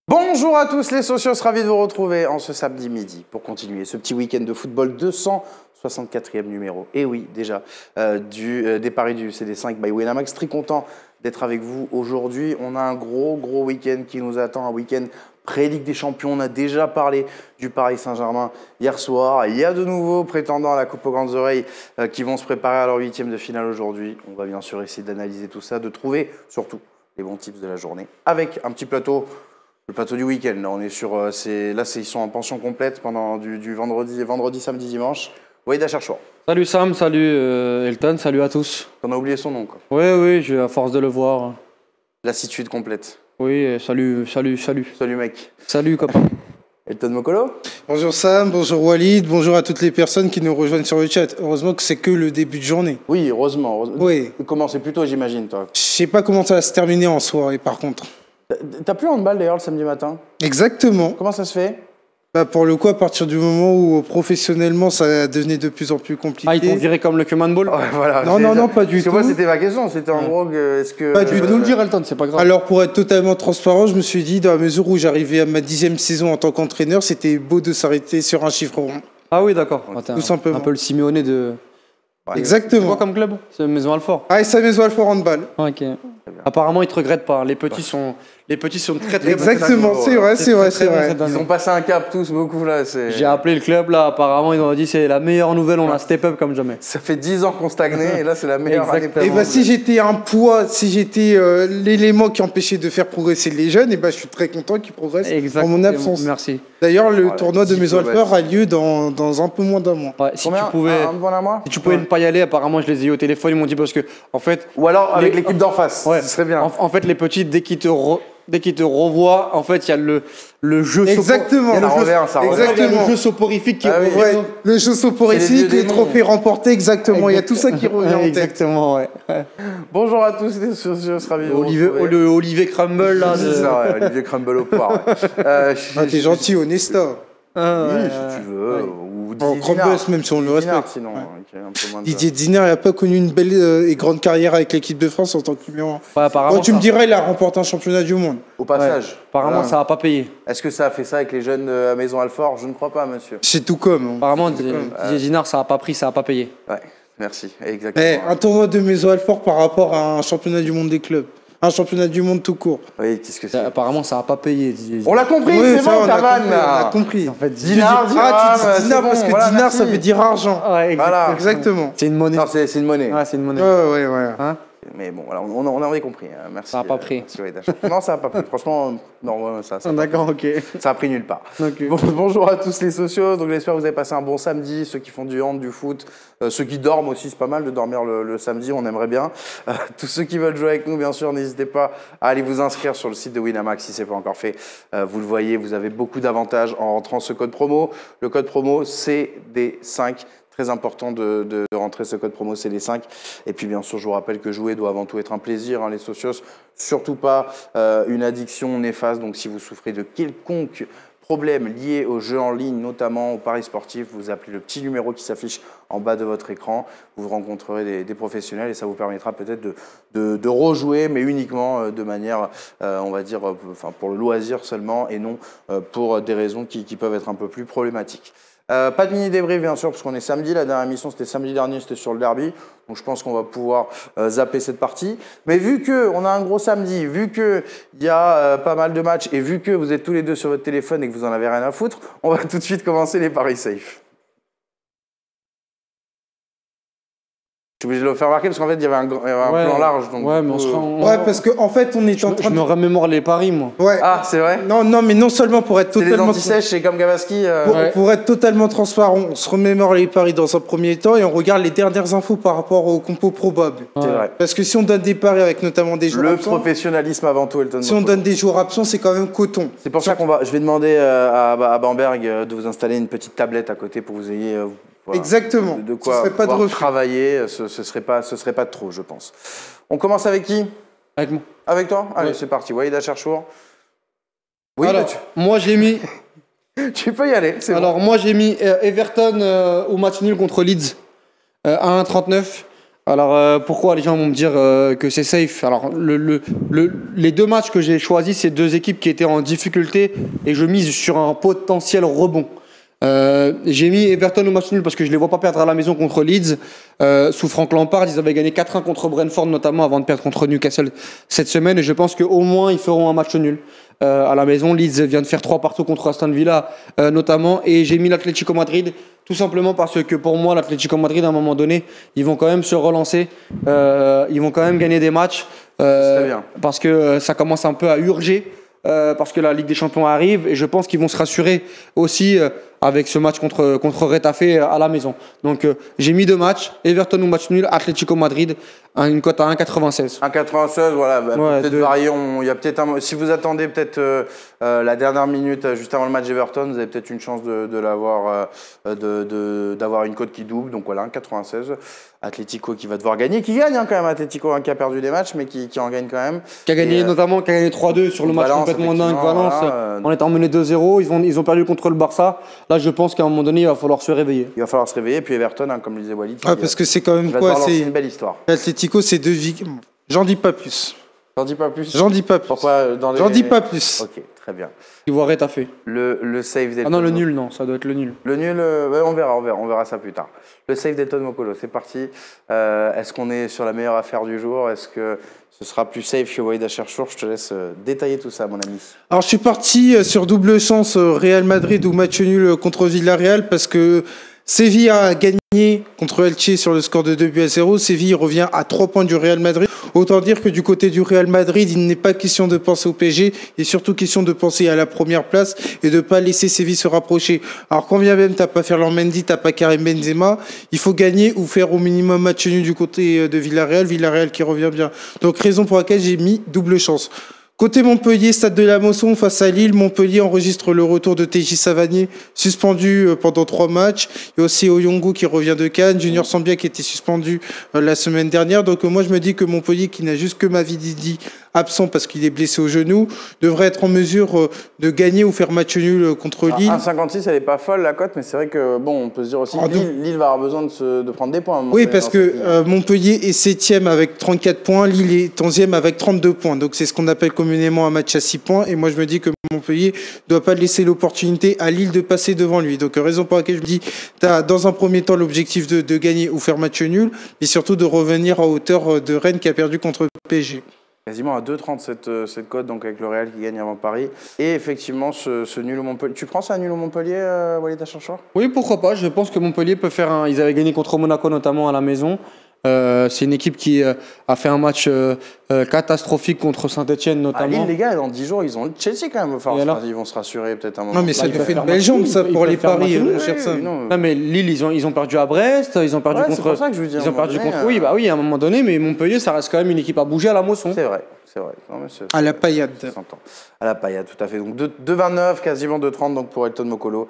Bonjour à tous les socios, ravi de vous retrouver en ce samedi midi pour continuer ce petit week-end de football 264e numéro. Et oui, déjà, des paris du CD5 by Winamax. Très content d'être avec vous aujourd'hui. On a un gros week-end qui nous attend, un week-end pré-Ligue des Champions. On a déjà parlé du Paris Saint-Germain hier soir. Il y a de nouveaux prétendants à la Coupe aux Grandes Oreilles qui vont se préparer à leur 8e de finale aujourd'hui. On va bien sûr essayer d'analyser tout ça, de trouver surtout les bons tips de la journée avec un petit plateau. Le plateau du week-end, là, on est sur, ils sont en pension complète pendant du vendredi, samedi, dimanche. Walid Acharchour. Salut Sam, salut Elton, salut à tous. T'en as oublié son nom, quoi. Oui, j'ai à force de le voir. Lassitude complète. Oui, salut. Salut mec. Salut copain. Elton Mokolo. Bonjour Sam, bonjour Walid, bonjour à toutes les personnes qui nous rejoignent sur le chat. Heureusement que c'est que le début de journée. Oui, heureusement. Oui. Comment c'est plutôt, j'imagine, toi. Je sais pas comment ça va se terminer en soirée par contre. T'as plus handball d'ailleurs le samedi matin. Exactement. Comment ça se fait? Pour le coup, à partir du moment où professionnellement ça devenait de plus en plus compliqué. Ah, ils t'ont viré comme le Cuman Ball? Ouais, voilà, Non, pas du tout. Parce que moi, c'était ma question. C'était en gros, est-ce que. Pas du Tu peux tout. nous le dire Elton, c'est pas grave. Alors pour être totalement transparent, je me suis dit, dans la mesure où j'arrivais à ma 10e saison en tant qu'entraîneur, c'était beau de s'arrêter sur un chiffre rond. Ah oui, d'accord. Tout simplement. Un peu le Simeone de... Ouais, Exactement. C'est quoi comme club? C'est Maison Alfort. Ah, et ça Maison Alfort handball. Ok. Apparemment, ils te regrettent pas. Les petits sont très Exactement, c'est vrai. Ils ont passé un cap tous, beaucoup là. J'ai appelé le club là, apparemment ils ont dit c'est la meilleure nouvelle, on a step up comme jamais. Ça fait 10 ans qu'on stagnait et là c'est la meilleure année. Exactement. Et bah, si j'étais un poids, si j'étais l'élément qui empêchait de faire progresser les jeunes, et bah, je suis très content qu'ils progressent en mon absence. Merci. D'ailleurs, le Voilà, tournoi de Maison Alfort a lieu dans un peu moins d'un mois. Ouais, si Combien tu pouvais, un bon à moi si tu pouvais ne pas y aller, apparemment je les ai eu au téléphone, ils m'ont dit parce que en fait. Ou alors avec les- l'équipe d'en face, Ouais. ce serait bien. En fait, les petits, dès qu'ils te revoient, en fait, il y a le jeu Exactement. Ça revient, ça revient. Exactement. le jeu soporifique qui Ah oui. revient. Ouais, le jeu soporifique, C'est les vieux les démons. trophées remportés, exactement. Il y a tout ça qui revient en tête. Exactement, ouais. Bonjour à tous les socios, ravi de vous Olivier, retrouver. le Olivier Crumble, là. C'est ça, ouais, Olivier Crumble au poire. T'es gentil, Onesta. Oui, si tu veux. Ou Didier Crumble, Dinard. même si on le Didier Dinard, respecte. sinon, Ouais. qui est un peu moins de- Didier Dinard n'a pas connu une belle et grande carrière avec l'équipe de France en tant que numéro 1. Ouais, apparemment, Bon, tu ça- me dirais, il a remporté un championnat du monde. Au passage. apparemment Voilà. ça va pas payer. Est-ce que ça a fait ça avec les jeunes à Maison Alfort? Je ne crois pas, monsieur. C'est tout comme. Apparemment, Didier Dinard, ça a pas pris, ça a pas payé. Ouais, merci. Exactement. Un tournoi de Maison Alfort par rapport à un championnat du monde des clubs. Un championnat du monde tout court. Oui, qu'est-ce que c'est? Apparemment, ça a pas payé. Didier On l'a compris, Oui, c'est ça, bon, on ta a vanne compris, on a là. compris. En fait, Dinard, tu dirham, dis Dinard c'est parce bon, que voilà, Dinard, merci. ça veut dire argent. Ouais, Voilà. Exactement. C'est une monnaie. Non, c'est une monnaie. Ouais, c'est une monnaie. Ouais. Hein? Mais bon, voilà, on avait compris. Merci. Ça a pas pris. merci, Walid Acharchour. Non, ça n'a pas pris. Franchement, non, ça a D'accord, ok. Ça a pris nulle part. Ok. Bonjour à tous les socios. Donc j'espère que vous avez passé un bon samedi. Ceux qui font du hand, du foot, ceux qui dorment aussi, c'est pas mal de dormir le samedi. On aimerait bien. Tous ceux qui veulent jouer avec nous, bien sûr, n'hésitez pas à aller vous inscrire sur le site de Winamax si c'est pas encore fait. Vous le voyez, vous avez beaucoup d'avantages en rentrant ce code promo. Le code promo CD5. Très important de rentrer ce code promo CD5. Et puis bien sûr, je vous rappelle que jouer doit avant tout être un plaisir, hein, les socios. Surtout pas une addiction néfaste. Donc si vous souffrez de quelconque problème lié aux jeux en ligne, notamment aux paris sportifs, vous appelez le petit numéro qui s'affiche en bas de votre écran. Vous rencontrerez des professionnels et ça vous permettra peut-être de rejouer, mais uniquement de manière, on va dire, pour le loisir seulement et non pour des raisons qui peuvent être un peu plus problématiques. Pas de mini débrief bien sûr parce qu'on est samedi, la dernière émission c'était samedi dernier, c'était sur le derby, donc je pense qu'on va pouvoir zapper cette partie. Mais vu qu'on a un gros samedi, vu qu'il y a pas mal de matchs et vu que vous êtes tous les deux sur votre téléphone et que vous en avez rien à foutre, on va tout de suite commencer les paris safe. Je suis obligé de le faire remarquer parce qu'en fait il y avait un plan large. Donc, ouais, mais on sera Ouais, parce qu'en fait, on est en Je train me de. remémore les paris, moi. Ouais. Ah, c'est vrai? Non, mais non seulement pour être C'est les totalement. anti-sèches, c'est comme Gabaski. Ouais. Pour être totalement transparent, on se remémore les paris dans un premier temps et on regarde les dernières infos par rapport aux compos probables. C'est vrai. Parce que si on donne des paris avec notamment des joueurs Le absents, professionnalisme avant tout, Elton. si on donne des joueurs absents, c'est quand même coton. C'est pour ça je vais demander à Bamberg de vous installer une petite tablette à côté pour que vous ayez voilà, Exactement. de quoi Ce serait pas de pouvoir refus. travailler. Ce serait pas de trop, je pense. On commence avec qui? Avec moi. Avec toi? Allez, Ouais. c'est parti. Walid Acharchour. Oui, Alors, moi j'ai mis. tu peux y aller. C'est bon. Alors, moi j'ai mis Everton au match nul contre Leeds à 1,39. Alors pourquoi les gens vont me dire que c'est safe? Alors les deux matchs que j'ai choisis, c'est deux équipes qui étaient en difficulté et je mise sur un potentiel rebond. J'ai mis Everton au match nul parce que je les vois pas perdre à la maison contre Leeds. Sous Frank Lampard, ils avaient gagné 4-1 contre Brentford notamment avant de perdre contre Newcastle cette semaine et je pense qu'au moins ils feront un match nul. À la maison, Leeds vient de faire 3 partout contre Aston Villa notamment et j'ai mis l'Atlético Madrid tout simplement parce que pour moi l'Atlético Madrid à un moment donné ils vont quand même se relancer, ils vont quand même gagner des matchs parce que ça commence un peu à urger. Parce que la Ligue des Champions arrive et je pense qu'ils vont se rassurer aussi avec ce match contre Retafe à la maison. Donc j'ai mis 2 matchs, Everton ou match nul, Atlético Madrid, une cote à 1,96. 1,96, voilà, Ouais, peut-être varier. Il y a peut-être si vous attendez peut-être la dernière minute juste avant le match Everton, vous avez peut-être une chance de l'avoir, d'avoir une cote qui double. Donc voilà, 1,96. Atlético qui va devoir gagner, qui gagne quand même. Atlético qui a perdu des matchs, mais qui en gagne quand même. Qui a gagné notamment, qui a gagné 3-2 sur le match Valence, complètement dingue. Valence, voilà, en étant mené 2-0, ils ont perdu contre le Barça. Là, je pense qu'à un moment donné, il va falloir se réveiller. Il va falloir se réveiller. Puis Everton, comme le disait Walid, parce que c'est quand même quoi? C'est une belle histoire. L'Atlético, c'est 2 victoires. J'en dis pas plus. J'en dis pas plus. J'en dis pas plus. Pourquoi J'en dis pas plus. Ok, très bien. Tu vois Retafe. Le save d'Elton. Ah non, le nul, non, ça doit être le nul. Le nul, ouais, on verra ça plus tard. Le save d'Elton Mokolo, c'est parti. Est-ce qu'on est sur la meilleure affaire du jour? Est-ce que ce sera plus safe que Walid Acharchour? Je te laisse détailler tout ça, mon ami. Alors, je suis parti sur double chance Real Madrid ou match nul contre Villarreal parce que Séville a gagné contre Elche sur le score de 2-0. Séville revient à 3 points du Real Madrid. Autant dire que du côté du Real Madrid, il n'est pas question de penser au PSG, il est surtout question de penser à la première place et de ne pas laisser Séville se rapprocher. Alors quand bien même t'as pas Ferland Mendy, t'as pas Karim Benzema, il faut gagner ou faire au minimum match nul du côté de Villarreal qui revient bien. Donc raison pour laquelle j'ai mis double chance. Côté Montpellier, Stade de la Mosson face à Lille, Montpellier enregistre le retour de TJ Savanier, suspendu pendant 3 matchs. Il y a aussi Oyongo qui revient de Cannes, Junior Sambia qui était suspendu la semaine dernière. Donc moi je me dis que Montpellier, qui n'a juste que Mavididi absent parce qu'il est blessé au genou, devrait être en mesure de gagner ou faire match nul contre Lille. 1,56, elle est pas folle la cote, mais c'est vrai que on peut se dire aussi que Lille va avoir besoin de prendre des points. Oui, parce que Montpellier est 7e avec 34 points, Lille est 11e avec 32 points. Donc c'est ce qu'on appelle communément un match à 6 points. Et moi je me dis que Montpellier ne doit pas laisser l'opportunité à Lille de passer devant lui. Donc raison pour laquelle je me dis, tu as dans un premier temps l'objectif de gagner ou faire match nul, mais surtout de revenir à hauteur de Rennes qui a perdu contre PSG. Quasiment à 2,30 cette cote, donc avec le Real qui gagne avant Paris. Et effectivement, ce nul au Montpellier. Tu prends ça, nul au Montpellier, Walid Acharchour? Oui, pourquoi pas. Je pense que Montpellier peut faire un. Ils avaient gagné contre Monaco notamment à la maison. C'est une équipe qui a fait un match catastrophique contre Saint-Etienne notamment. Lille, les gars, dans 10 jours, ils ont le Chelsea quand même. Enfin, ils vont se rassurer peut-être un moment. Non, mais ça nous fait une belle jambe, ça, pour les paris, mon cher Sam. Non, mais Lille, ils ont perdu à Brest, ils ont perdu contre. C'est pour ça que je veux dire. Ils ont perdu contre. Oui, bah oui, à un moment donné, mais Montpellier, ça reste quand même une équipe à bouger à la Mosson. C'est vrai. Non, mais à la paillade. À la paillade, tout à fait. Donc 2,29, quasiment 2,30 donc pour Elton Mokolo,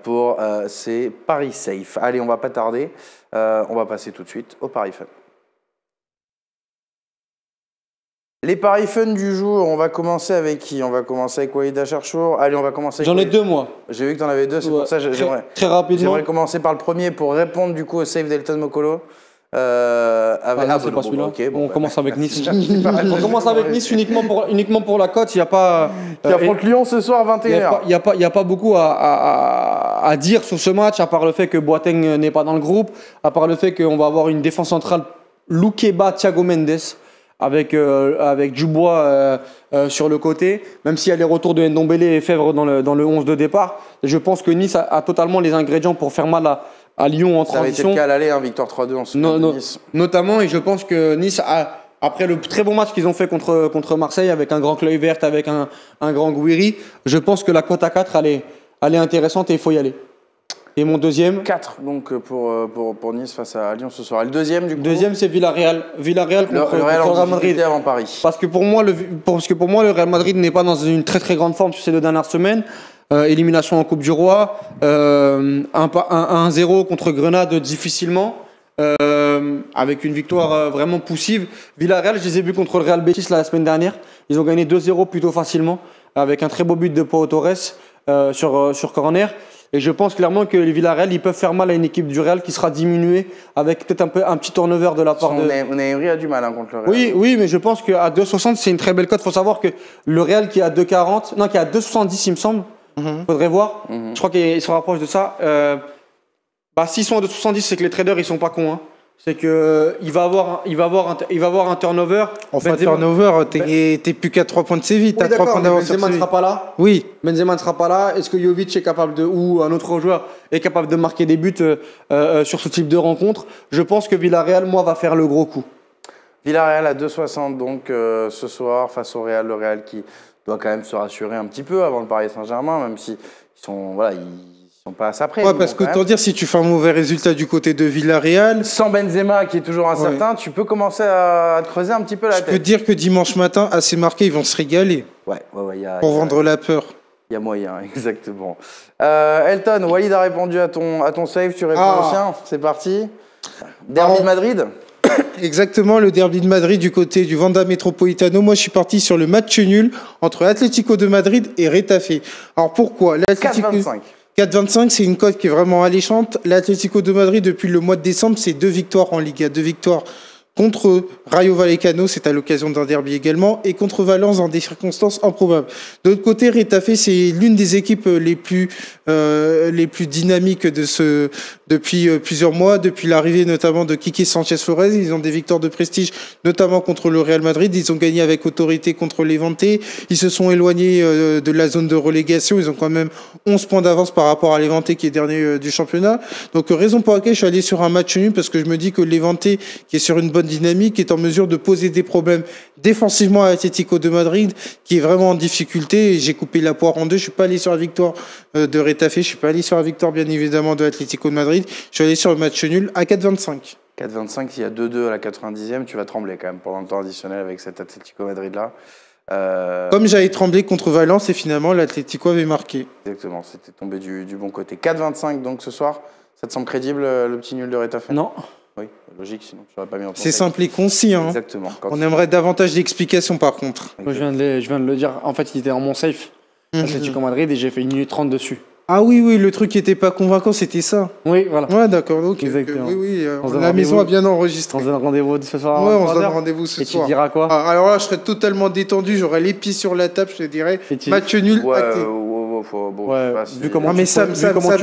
pour ces paris safe. Allez, on va pas tarder. On va passer tout de suite au paris fun. Les paris fun du jour, on va commencer avec qui? On va commencer avec Walid Acharchour. Allez, on va commencer avec... J'en ai 2, moi. J'ai vu que tu en avais 2, c'est pour ça que très rapidement. J'aimerais commencer par le premier pour répondre du coup au save d'Elton Mokolo. C'est pas celui-là. On commence avec Nice. On commence avec Nice uniquement pour la cote. Il n'y a pas. Qui affronte Lyon ce soir à 21h. Il n'y a pas beaucoup à dire sur ce match, à part le fait que Boateng n'est pas dans le groupe, à part le fait qu'on va avoir une défense centrale Loukeba, Thiago Mendes, avec Dubois sur le côté, même s'il y a les retours de Ndombele et Fèvre dans le 11 de départ. Je pense que Nice a totalement les ingrédients pour faire mal à Lyon en transition. Ça avait été le cas à l'aller, victoire 3-2 en semaine de Nice. Notamment, et je pense que Nice, après le très bon match qu'ils ont fait contre Marseille, avec un grand Kluivert, avec un grand Gouiri, je pense que la cote à 4, elle est intéressante et il faut y aller. Et mon deuxième 4 donc pour Nice face à Lyon ce soir. Et le deuxième du coup? Deuxième, c'est Villarreal contre le Real Madrid avant Paris. Parce que pour moi, le Real Madrid n'est pas dans une très très grande forme sur ces 2 dernières semaines. Élimination en Coupe du Roi, 1-0 contre Grenade difficilement, avec une victoire vraiment poussive. Villarreal, je les ai vus contre le Real Betis la semaine dernière. Ils ont gagné 2-0 plutôt facilement, avec un très beau but de Pau Torres sur corner. Et je pense clairement que les Villarreal, ils peuvent faire mal à une équipe du Real qui sera diminuée avec peut-être un petit turnover de la part de... Unai a du mal contre le Real. Oui, mais je pense qu'à 2,60, c'est une très belle cote. Il faut savoir que le Real qui est à 2,40, non, qui est à 2,70, il me semble. Faudrait voir. Je crois qu'il se rapproche de ça. S'ils sont à 2,70, c'est que les traders, ils sont pas cons. C'est que il va avoir un turnover. Enfin, turnover, t'es plus qu'à 3 points de Séville. T'as 3 points d'avance sur Benzema ne Séville. sera pas là. Oui. Benzema ne sera pas là. Est-ce que Jovic est capable ou un autre joueur est capable de marquer des buts sur ce type de rencontre? Je pense que Villarreal, moi, va faire le gros coup. Villarreal à 2,60 donc ce soir face au Real. Le Real qui doit quand même se rassurer un petit peu avant le Paris Saint-Germain, même si ils sont pas à sa près. Ouais, parce que autant dire, si tu fais un mauvais résultat du côté de Villarreal, sans Benzema qui est toujours incertain, tu peux commencer à te creuser un petit peu la tête. Je peux te dire que dimanche matin, assez marqué, ils vont se régaler. Pour vendre la peur. Il y a moyen, exactement. Elton, Walid a répondu à ton save, tu réponds au sien. C'est parti. Derby de Madrid. Exactement, le derby de Madrid du côté du Wanda Metropolitano. Moi, je suis parti sur le match nul entre Atlético de Madrid et Retafe. Alors pourquoi 4,25. 4,25, c'est une cote qui est vraiment alléchante. L'Atlético de Madrid, depuis le mois de décembre, c'est 2 victoires en Liga. 2 victoires contre Rayo Vallecano, c'est à l'occasion d'un derby également, et contre Valence dans des circonstances improbables. De l'autre côté, Retafe, c'est l'une des équipes les plus dynamiques depuis plusieurs mois, depuis l'arrivée notamment de Quique Sanchez Flores. Ils ont des victoires de prestige, notamment contre le Real Madrid. Ils ont gagné avec autorité contre Levante. Ils se sont éloignés de la zone de relégation. Ils ont quand même 11 points d'avance par rapport à Levante qui est dernier du championnat. Donc raison pour laquelle je suis allé sur un match nul, parce que je me dis que Levante, qui est sur une bonne dynamique, est en mesure de poser des problèmes défensivement à Atlético de Madrid, qui est vraiment en difficulté. Et j'ai coupé la poire en deux. Je suis pas allé sur la victoire de Retafe. Je suis pas allé sur la victoire, bien évidemment, de Atlético de Madrid. Je suis allé sur le match nul à 4,25. 4,25, s'il y a 2-2 à la 90e, tu vas trembler quand même pendant le temps additionnel avec cet Atlético Madrid-là. Comme j'avais tremblé contre Valence et finalement l'Atlético avait marqué. Exactement, c'était tombé du bon côté. 4,25 donc ce soir, ça te semble crédible le petit nul de Retafe? Non. Oui, logique, sinon tu n'aurais pas mis en place. C'est simple et concis. Hein. Exactement. On aimerait davantage d'explications par contre. Moi, je viens de le dire. En fait, il était dans mon safe. Atlético Madrid et j'ai fait 1 minute 30 dessus. Ah oui, le truc qui n'était pas convaincant, c'était ça. Oui, voilà. Ouais, d'accord. Okay, exactement. La maison a bien enregistré. On se donne rendez-vous ce soir. Ouais, on se donne rendez-vous ce soir. Et tu diras quoi? Alors là, je serais totalement détendu, j'aurais les pieds sur la table, je te dirais. Match nul, acté. Vu comment tu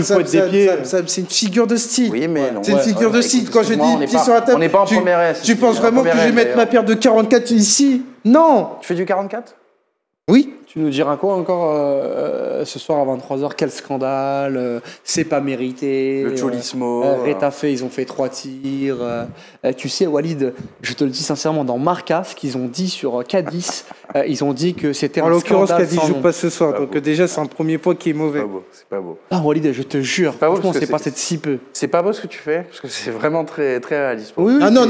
fouettes des pieds. C'est une figure de style. Oui, mais non. C'est une figure de style. Quand je dis pieds sur la table, on n'est pas en première S. Tu penses vraiment que je vais mettre ma paire de 44 ici? Non. Tu fais du 44? Oui. Tu nous diras quoi encore ce soir à 23h? Quel scandale, c'est pas mérité. Le Cholismo. Retafe, ils ont fait 3 tirs. Tu sais, Walid, je te le dis sincèrement, dans Marca, ce qu'ils ont dit sur Cadiz, ils ont dit que c'était un scandale. En l'occurrence, Cadiz joue pas ce soir, donc déjà, c'est un premier point qui est mauvais. C'est pas beau. Ah, Walid, je te jure, franchement, c'est passé de si peu. C'est pas beau ce que tu fais, parce que c'est vraiment très, très réaliste. Oui, ah non,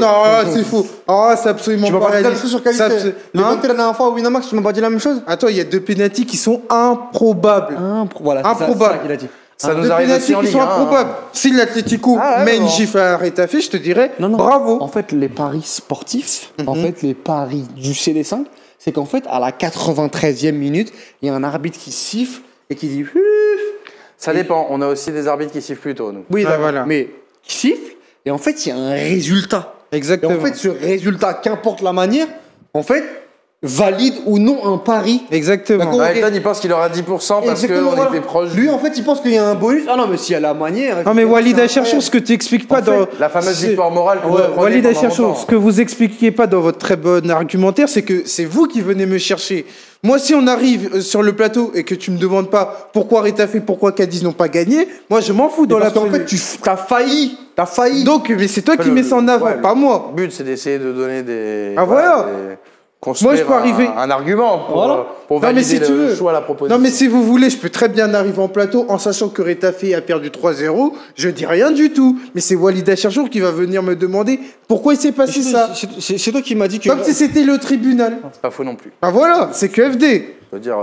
c'est faux. Ah, c'est absolument pas réaliste. Tu m'as pas dit la même chose sur Cadiz. La dernière fois au Winamax, tu m'as pas dit la même chose? Attends, il y a 2 pénaltys qui sont improbables. Voilà, improbables. C'est ça qu'il a dit. Ça nous arrive aussi en Ligue 1. Qui sont improbables. Si l'Atlético met une gifle à Retafe, je te dirais bravo. En fait, les paris sportifs, en fait, les paris du CD5, c'est qu'en fait, à la 93e minute, il y a un arbitre qui siffle et qui dit... Ça dépend. On a aussi des arbitres qui sifflent plus tôt, nous. Oui, voilà. Mais qui siffle, et en fait, il y a un résultat. Exactement. Et en fait, ce résultat, qu'importe la manière, en fait... valide ou non un pari. Exactement. Elton, il pense qu'il aura 10% parce qu'on était proche. Lui, en fait, il pense qu'il y a un bonus. Ah non, mais s'il y a la manière. Non, mais Walid Acherchour, ce que tu expliques pas dans. La fameuse victoire morale que vous prenez. Walid Acherchour, ce que vous expliquiez pas dans votre très bon argumentaire, c'est que c'est vous qui venez me chercher. Moi, si on arrive sur le plateau et que tu me demandes pas pourquoi Retafe, pourquoi Cadiz n'ont pas gagné, moi, je m'en fous dans la. Parce qu'en fait, t'as failli. T'as failli. Donc, mais c'est toi qui mets ça en avant, pas moi. Le but, c'est d'essayer de donner des. Ah voilà. Construire moi, je peux arriver. Un argument pour valider le choix à la proposition. Non, mais si vous voulez, je peux très bien arriver en plateau en sachant que Retafe a perdu 3-0. Je dis rien du tout. Mais c'est Walid Acherchour qui va venir me demander pourquoi il s'est passé ça. C'est toi qui m'as dit que... Comme si c'était le tribunal. C'est pas faux non plus. Ah voilà, c'est que FD. Je veux dire,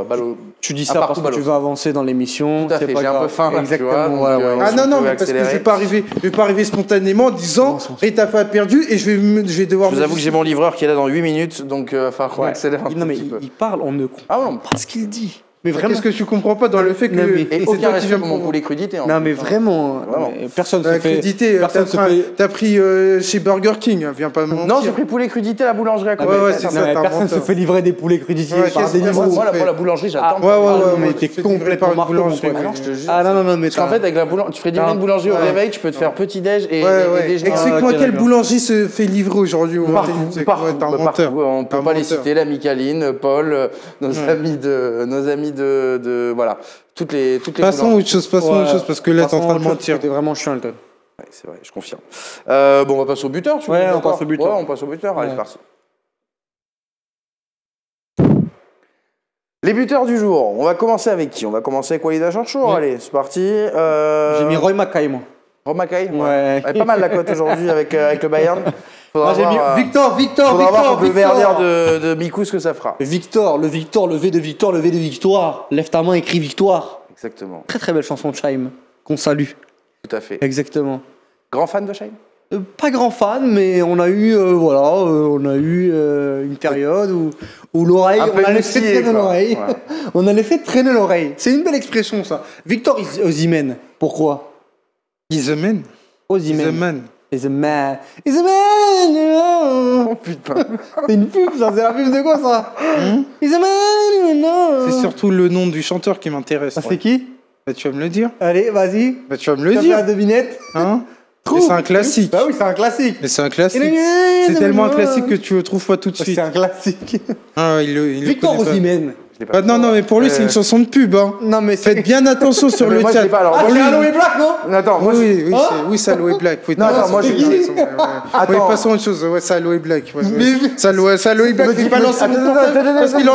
tu dis ça parce que tu veux avancer dans l'émission. Tout à fait, j'ai un peu faim. Exactement. Ah non, mais parce que je vais pas arriver spontanément en disant Retafe a perdu et je vais devoir. Je vous avoue que j'ai mon livreur qui est là dans 8 minutes, donc il va falloir qu'on accélère un non, mais petit peu. il parle, on ne comprend pas ce qu'il dit. Mais vraiment. Qu'est-ce que tu comprends pas dans le fait que. mais- Et c'est aucun toi qui respect viens pour mon pour. poulet crudité. Non, mais vraiment. Vraiment. Mais personne se fait. Crédité, Personne se fait. t'as pris chez Burger King, hein, viens pas me mentir. Non, j'ai pris poulet crudité à la boulangerie à côté. Ouais, c'est Non, ça, mais t'as un personne se menteur. fait livrer des poulets crudités Ouais, par qu'est-ce des que niveaux. ça, Moi, fait. pour la boulangerie, j'attends. Ouais, ouais, ouais, mais ouais, t'es tu fais complètement livrer par une marteau, boulangerie. mon pote. Ah non, je te jure. Ah non, mais Parce qu'en fait, avec la boulangerie, tu ferais livrer une boulangerie au Ouais. réveil, tu peux te faire petit-déj et Ouais. déjeuner. Explique-moi ok, quelle d'accord. boulangerie se fait livrer aujourd'hui au Partout, 21e siècle. partout, Ouais, t'es un partout. menteur. On peut Un pas les menteur. citer, la Micaline, Paul, nos amis de voilà, toutes les Passons à autre chose, parce que là, t'es en train de mentir. C'était vraiment chiant, Elton. Ouais, c'est vrai, je confirme. Bon, on va passer au buteur, tu Ouais, veux, on d'accord passe au buteur. Ouais, on passe au buteur. Allez, Ouais. c'est parti. Les buteurs du jour. On va commencer avec qui? On va commencer avec Walid Acharchour. Ouais. Allez, c'est parti. J'ai mis Roy Mackay, moi. Romacaille. Ouais. Elle est pas mal la cote aujourd'hui avec le Bayern. Faudra Moi, j'ai mis voir, Victor, faudra voir contre le Victor. Verdier de Mikou ce que ça fera. Victor, le V de Victor, le V de victoire. Lève ta main, écris victoire. Exactement. Très très belle chanson de Chaim, qu'on salue. Tout à fait. Exactement. Grand fan de Shane? Pas grand fan, mais on a eu, une période où l'oreille, Un peu on a laissé initié, traîner quoi. l'oreille. Ouais. On a laissé traîner l'oreille. C'est une belle expression, ça. Victor Osimhen. Pourquoi He's a man. Osimhen. He's a man. He's a man. He's a man. Oh putain. C'est une pub, ça. C'est la pub de quoi, ça He's a man. C'est surtout le nom du chanteur qui m'intéresse. Ça, c'est qui Bah, tu vas me le dire. Allez, vas-y. Bah, tu vas me le Tu vas faire la dire. devinette. Hein Trouve. Mais c'est un classique. Bah oui, c'est un classique. Mais c'est un classique. C'est tellement un classique que tu le trouves pas tout de suite. C'est un classique. Ah, il le Victor connaît pas. Osimhen. Je l'ai pas. Bah, non, mais pour lui, c'est une chanson de pub. Hein. Non, mais c'est. Faites bien attention sur Mais le moi, je chat. l'ai pas. Alors, Ah, moi, c'est lui- Aloe Black, non Attends, moi, Oui, Hein c'est Aloe Black. Oui, Non, attends, moi, c'est je- qui Oui, Attends. passons à autre chose. Ouais, c'est Aloe Black. Ouais, Mais- c'est Aloe Black. dis- Il balance attends, son attends, portable attends, parce qu'il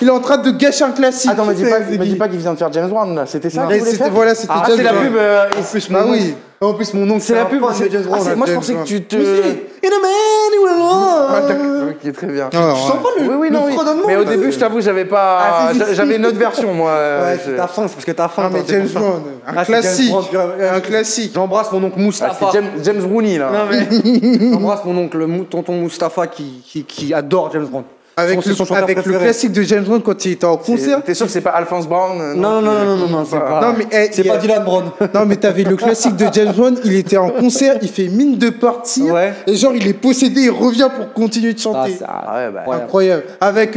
est en train de gâcher un classique. Attends, me dis C'est pas qu'il vient de faire James Brown là. C'était ça Non, qu'il voulait c'était- faire voilà, c'était Ah, James c'est la Brown. pub. Bah oui. En plus, mon oncle, C'est la un pub. fan de James Brown. Moi, je James pensais que Brown. tu te. In a man you Ah, alone. d'accord. Ok, très bien. Non, Tu sens pas le, Oui, le non, oui. fredonnement Mais au là début, je t'avoue, j'avais pas. Ah, si, si. J'avais une autre version, moi. Ouais, je- t'as faim, c'est parce que t'as faim. Ah, mais toi, c'est James pour ça. Brown, un Ah, c'est classique. James Brown. Un classique. J'embrasse mon oncle Ah, Moustapha. c'est James Rooney là. Non, mais. J'embrasse mon oncle, tonton Moustapha qui adore James Brown. Avec C'est son chanteur le préféré. classique de James Brown quand il était en concert. T'es sûr que c'est pas Alphonse Brown Non, c'est pas. Non, mais, C'est pas Dylan Brown. Non, mais t'avais le classique de James Brown, il était en concert, il fait mine de partir, Ouais. et genre il est possédé, il revient pour continuer de Ah, chanter. ça. Ah ouais, bah. Ouais. Incroyable. Avec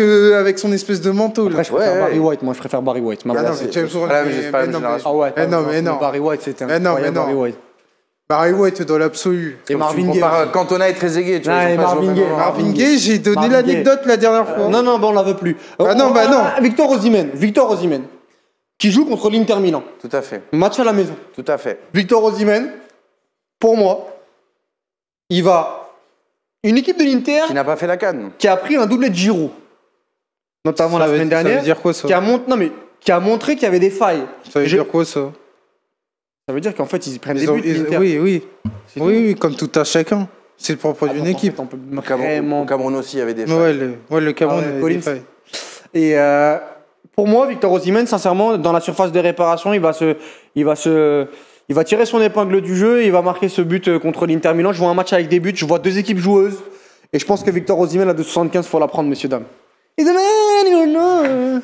son espèce de manteau là. Après, je préfère Ouais, Barry ouais. White. Moi, je préfère Barry White. Ma Ah mère, non, c'est- mais James Brown. Ah, mais c'est pas la même non, génération. Ah ouais, Eh non, mais non. Barry White, c'était Eh non, incroyable. mais non. Barry White. Barry White dans l'absolu. Et Marvin Tu Gaye. compares Cantona et Trezeguet, tu vois. Ah, ils et sont pas Marvin joués au Gaye. même moment. Marvin Gaye, j'ai donné Marvin l'anecdote la dernière fois. Non, bah on la veut plus. Ah non, bah non. Victor Osimhen, qui joue contre l'Inter Milan. Tout à fait, Match à la maison. tout à fait. Victor Osimhen, pour moi, il va. Une équipe de l'Inter Qui n'a pas fait la canne. qui a pris un doublé de Giroud, notamment la semaine Ça dernière, veut dire quoi ça qui a montré qu'il y avait des failles. Ça veut Je- dire quoi ça Ça veut dire qu'en fait, ils prennent des Ils ont- buts. l'Inter. Oui, C'est tout. oui, comme tout à chacun. C'est le propre Ah, d'une donc, en équipe. fait, on peut Au vraiment. Cameroun aussi, il y avait des Ouais, failles. le Cameroun Ah ouais, avait Collins. des failles. Et pour moi, Victor Osimhen, sincèrement, dans la surface de réparation, il va tirer son épingle du jeu et il va marquer ce but contre l'Inter Milan. Je vois un match avec des buts, je vois deux équipes joueuses. Et je pense que Victor Osimhen, à 2,75, il faut la prendre, messieurs, dames. He's a man, you know.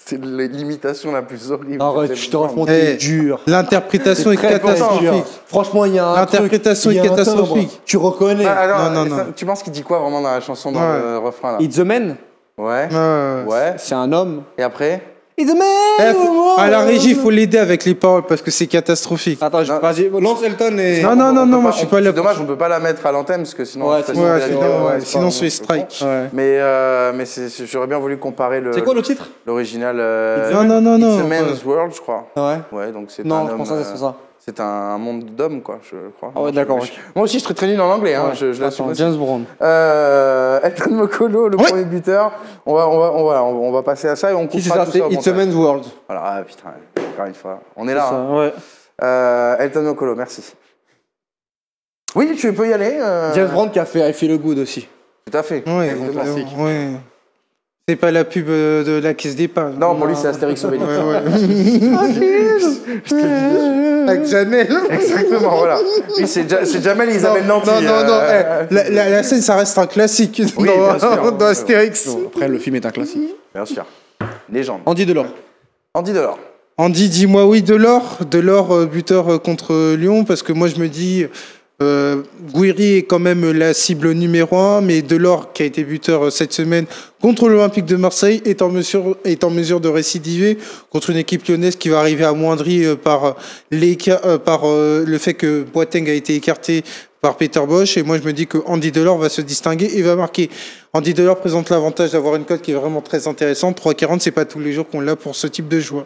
C'est l'imitation la plus horrible. Arrête, je te raconte, Eh, c'est dur. L'interprétation est Très catastrophique. dur. Franchement, il y a un L'interprétation truc, il y est a un catastrophique. timbre. Tu reconnais. Non. Tu penses qu'il dit quoi vraiment dans la chanson, dans Ouais. le refrain là? It's a man, Ouais. Ouais. Ouais. c'est un homme. Et après? It's a man. À la régie, il faut l'aider avec les paroles parce que c'est catastrophique. Attends, Non. vas-y, lance Elton et. Non, On peut moi pas- je suis pas là. C'est dommage, on peut pas la mettre à l'antenne parce que sinon. Ouais, on se fait sinon, Ouais, sauter la sinon, vidéo, ouais, c'est sinon pas- c'est strike. Ouais. Mais j'aurais bien voulu comparer C'est quoi le titre? l'original. Non. It's a Man's World, je crois. Ouais. Ouais, donc c'est Non, un je homme. pense que c'est ça. C'est un monde d'hommes, quoi, je crois. Ah ouais, d'accord. Je- Moi aussi, je serais très nul en anglais, hein, Ouais. je l'assume Attends, aussi. James Brown. Elton Mokolo, le Oui. premier buteur. On va passer à ça et on Si c'est coupera ça, tout c'est ça au It's a montage. Man's World. Voilà, ah putain, encore une fois. On est là. Ça, Hein. ouais. Elton Mokolo, merci. Oui, tu peux y aller. James Brown qui a fait I Feel Good aussi. Tout à fait. Ouais, Exactement. ouais. C'est pas la pub de la caisse d'épargne. Non, pour lui, c'est Astérix Obélix. Avec Jamel. Exactement, voilà. Lui, c'est Jamel et Isabelle Nanty. Non. La scène, ça reste un classique Oui, bien sûr. dans Astérix. Après, le film est un classique. Bien sûr. Légende. Andy Delors. Andy Delors. Andy, dis-moi oui, Delors, buteur contre Lyon, parce que moi je me dis, Gouiri est quand même la cible numéro 1, mais Delors, qui a été buteur cette semaine contre l'Olympique de Marseille, est en mesure de récidiver contre une équipe lyonnaise qui va arriver amoindrie par le fait que Boateng a été écarté par Peter Bosz. Et moi je me dis que Andy Delors va se distinguer et va marquer. Andy Delors présente l'avantage d'avoir une cote qui est vraiment très intéressante. 3,40, c'est pas tous les jours qu'on l'a pour ce type de joueur.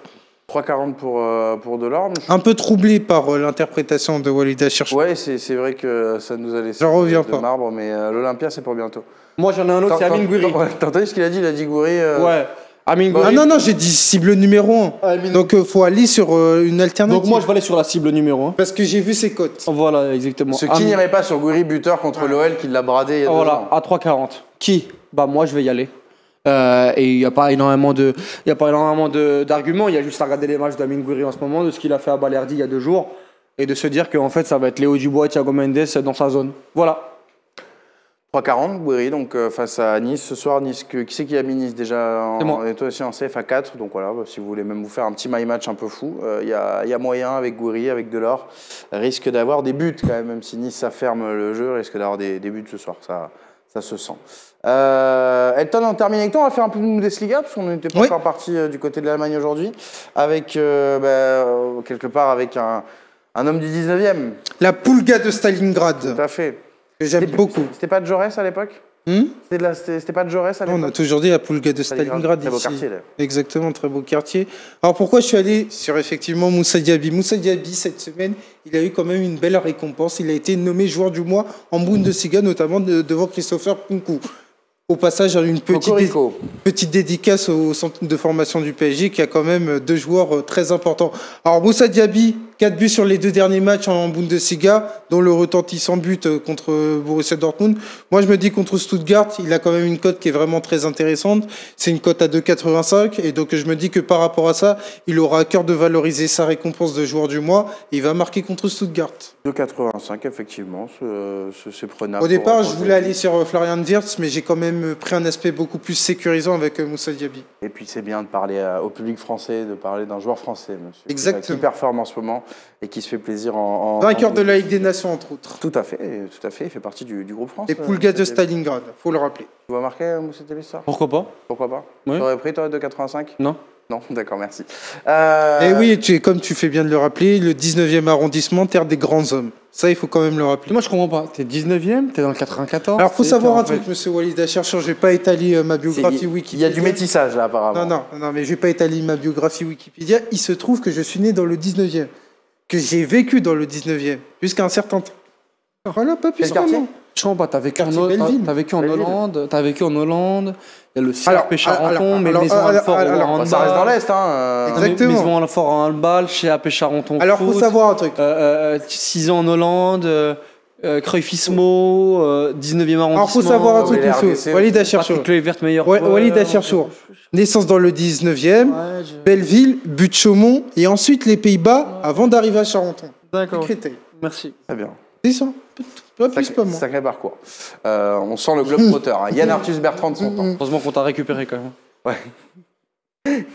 3,40 pour Delors. Un peu troublé par l'interprétation de Walid Cherchou. Ouais, c'est vrai que ça nous a laissé J'en reviens de pas. marbre, mais l'Olympia, c'est pour bientôt. Moi, j'en ai un autre, c'est Amine Gouiri. T'as entendu ce qu'il a dit? Il a dit Gouiri. Ouais. Amine Ah Gouiri. non, j'ai dit cible numéro 1. Donc faut aller sur une alternative. Donc moi, je vais aller sur la cible numéro 1. Parce que j'ai vu ses cotes. Voilà, exactement. Ce qui n'irait pas sur Gouiri, buteur contre l'OL, qui l'a bradé il y a 2 Voilà, ans. à 3,40. Qui? Bah moi, je vais y aller. Et il n'y a pas énormément d'arguments. Il y a juste à regarder les matchs d'Amine Gouiri en ce moment, de ce qu'il a fait à Balerdi il y a 2 jours, et de se dire qu'en fait, ça va être Léo Dubois et Thiago Mendes dans sa zone. Voilà. 3,40, Gouiri, donc face à Nice ce soir. Nice, qui c'est qui a mis Nice déjà C'est moi. Et toi aussi en CFA 4. Donc voilà, si vous voulez même vous faire un petit my match un peu fou, il y a moyen avec Gouiri, avec Delors. Risque d'avoir des buts quand même si Nice ça ferme le jeu, risque d'avoir des buts ce soir. Ça se sent. Elton, on termine avec toi. On va faire un peu de Bundesliga, parce qu'on n'était pas encore parti du côté de l'Allemagne aujourd'hui. Avec, quelque part, avec un homme du 19e. La Pulga de Stalingrad. Tout à fait. Que j'aime beaucoup. C'était pas de Jaurès à l'époque? C'était pas de Jaurès à l'époque? On a toujours dit la Pulga de Stalingrad. Très beau ici. quartier, là. Exactement, très beau quartier. Alors pourquoi je suis allé sur effectivement Moussa Diaby? Moussa Diaby, cette semaine, il a eu quand même une belle récompense. Il a été nommé joueur du mois en Bundesliga, notamment devant Christopher Nkunku. Au passage, une petite dédicace au centre de formation du PSG qui a quand même 2 joueurs très importants. Alors Moussa Diaby, 4 buts sur les 2 derniers matchs en Bundesliga, dont le retentissant but contre Borussia Dortmund. Moi, je me dis contre Stuttgart, il a quand même une cote qui est vraiment très intéressante. C'est une cote à 2,85. Et donc, je me dis que par rapport à ça, il aura à cœur de valoriser sa récompense de joueur du mois. Et il va marquer contre Stuttgart. 2,85, effectivement, c'est prenable. Au départ, je voulais aller sur Florian Wirtz, mais j'ai quand même pris un aspect beaucoup plus sécurisant avec Moussa Diaby. Et puis, c'est bien de parler au public français, de parler d'un joueur français, monsieur. Exactement. Qui performe en ce moment et qui se fait plaisir vainqueur de la Ligue des Nations, entre autres. Tout à fait. Il fait partie du groupe France. Et Pulga de Stalingrad, faut le rappeler. Tu vas marquer Moussa Diaby ça? Pourquoi pas? Pourquoi pas? Oui. Tu aurais pris, toi, 2,85? Non. Non, d'accord, merci. Et oui, comme tu fais bien de le rappeler, le 19e arrondissement, terre des grands hommes. Ça, il faut quand même le rappeler. Moi, je comprends pas. T'es 19e, t'es dans le 94. Alors, faut savoir un truc, monsieur Walid Chercheur, je vais pas étaler ma biographie Wikipédia. Il y a du métissage, là, apparemment. Non, mais je vais pas étaler ma biographie Wikipédia. Il se trouve que je suis né dans le 19e. Que j'ai vécu dans le 19e, jusqu'à un certain temps. Voilà, pas plus. Quel quartier? Je comprends pas, t'as vécu en Hollande, il y a le CRP Charenton, mais Maison Alfort en handball. Ça reste dans l'Est, hein. Exactement. Maison Alfort en handball, chez AP Charenton. Alors, faut savoir un truc. 6 ans en Hollande, Cruyffismo, 19e arrondissement. Alors, faut savoir un truc, monsieur. Walid Chercheur. Walid Chercheur. Naissance dans le 19e, Belleville, but de Chaumont, et ensuite les Pays-Bas avant d'arriver à Charenton. D'accord. Créteil. Merci. Très bien. C'est ça. Pas plus, pas moins. Sacré parcours. On sent le globe trotteur. Hein. Yann Arthus Bertrand de son temps. Heureusement qu'on t'a récupéré quand même. Ouais.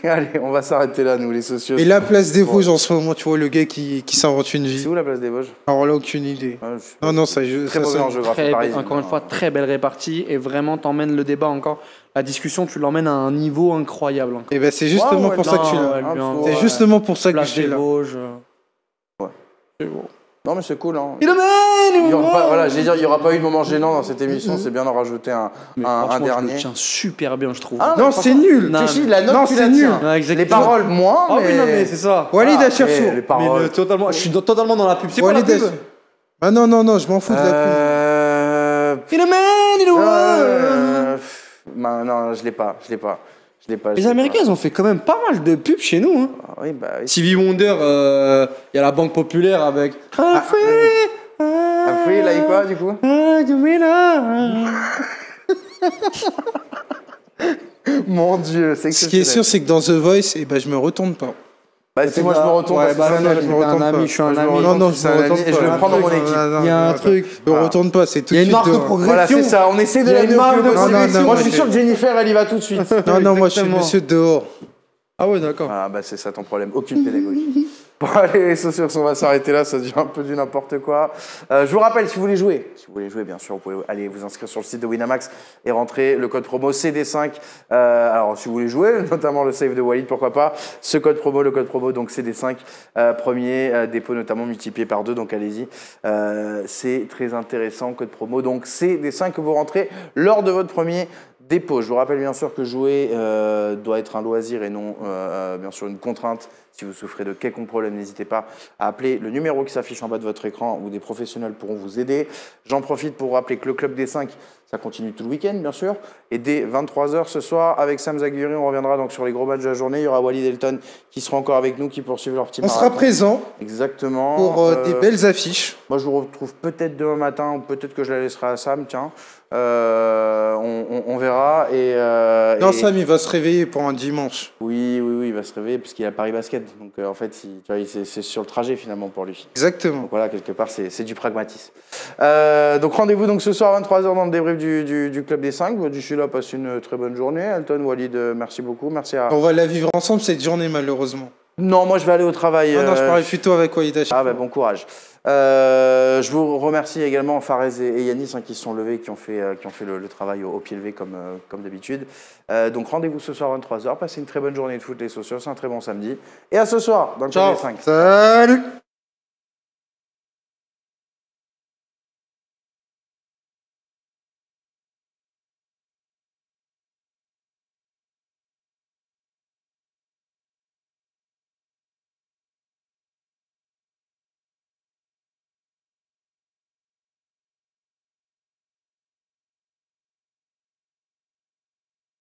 Allez, on va s'arrêter là, nous, les socios. Et la place des Vosges, en ce moment, tu vois le gars qui s'invente une vie. C'est où la place des Vosges? Alors là, aucune idée. Non, ça je. Très mauvais en géographie parisienne. Encore une fois, très belle répartie et vraiment t'emmènes le débat encore. La discussion, tu l'emmènes à un niveau incroyable. Et ben c'est justement pour ça que tu l'as. C'est justement pour ça que je suis là. Ouais. C'est beau. Non, mais c'est cool. Hein. Il y aura pas eu de moment gênant dans cette émission. C'est bien d'en rajouter un dernier. Je tiens super bien, je trouve. Ah, non, c'est nul. La note, non, c'est nul. Les paroles, moins. Ah oui, non, mais c'est ça. Walid Chercheur. Je suis totalement dans la pub. C'est quoi la pub? Ah non, je m'en fous de la pub. Non, je l'ai pas. Les Américains, ils ont fait quand même pas mal de pubs chez nous. Hein. Oui, bah oui. Stevie Wonder, il y a la Banque Populaire avec. Après, là, il quoi, du coup? Mon Dieu, c'est Ce qui est sûr, c'est que dans The Voice, je me retourne pas. Bah, si moi je me retourne, je suis un ami. Non, je me retourne pas. Et je le prends dans mon équipe. Il y a un truc. Je me retourne pas, c'est tout de suite. Il y a une marque de progression. Voilà, c'est ça. On essaie de la marque de progression. Moi, je suis sûr que Jennifer, elle y va tout de suite. Non, moi, je suis monsieur dehors. Ah ouais, d'accord. Ah bah c'est ça ton problème, aucune pédagogie. Bon allez les socios, on va s'arrêter là, ça devient un peu du n'importe quoi. Je vous rappelle, si vous voulez jouer, bien sûr, vous pouvez aller vous inscrire sur le site de Winamax et rentrer le code promo CD5. Alors si vous voulez jouer, notamment le save de Walid, pourquoi pas, le code promo donc CD5, premier dépôt notamment multiplié par 2, donc allez-y. C'est très intéressant, code promo, donc CD5 que vous rentrez lors de votre premier dépôt. Je vous rappelle bien sûr que jouer doit être un loisir et non bien sûr une contrainte. Si vous souffrez de quelconque problème, n'hésitez pas à appeler le numéro qui s'affiche en bas de votre écran où des professionnels pourront vous aider. J'en profite pour vous rappeler que le Club des 5, ça continue tout le week-end bien sûr. Et dès 23h ce soir, avec Sam Zaguiri, on reviendra donc sur les gros matchs de la journée. Il y aura Walid Elton qui sera encore avec nous, qui poursuivent leur petit On marathon. Sera présent. Exactement. Pour des belles affiches. Moi, je vous retrouve peut-être demain matin, ou peut-être que je la laisserai à Sam, tiens. On verra. Non, Sam, il va se réveiller pour un dimanche. Oui, il va se réveiller parce qu'il a Paris Basket. Donc, en fait, c'est sur le trajet, finalement, pour lui. Exactement. Donc, voilà, quelque part, c'est du pragmatisme. Donc, rendez-vous donc, ce soir à 23h dans le débrief du Club des 5. D'ici là, passez une très bonne journée. Elton, Walid, merci beaucoup. Merci à... On va la vivre ensemble, cette journée, malheureusement. Non, moi, je vais aller au travail. Non, je parlais plutôt avec Walid Achille. Ah, bon courage. Je vous remercie également Fares et Yanis qui se sont levés, qui ont fait le travail au pied levé comme d'habitude. Donc rendez-vous ce soir à 23h. Passez une très bonne journée de foot les sociaux, c'est un très bon samedi. Et à ce soir dans le Club des 5. Salut.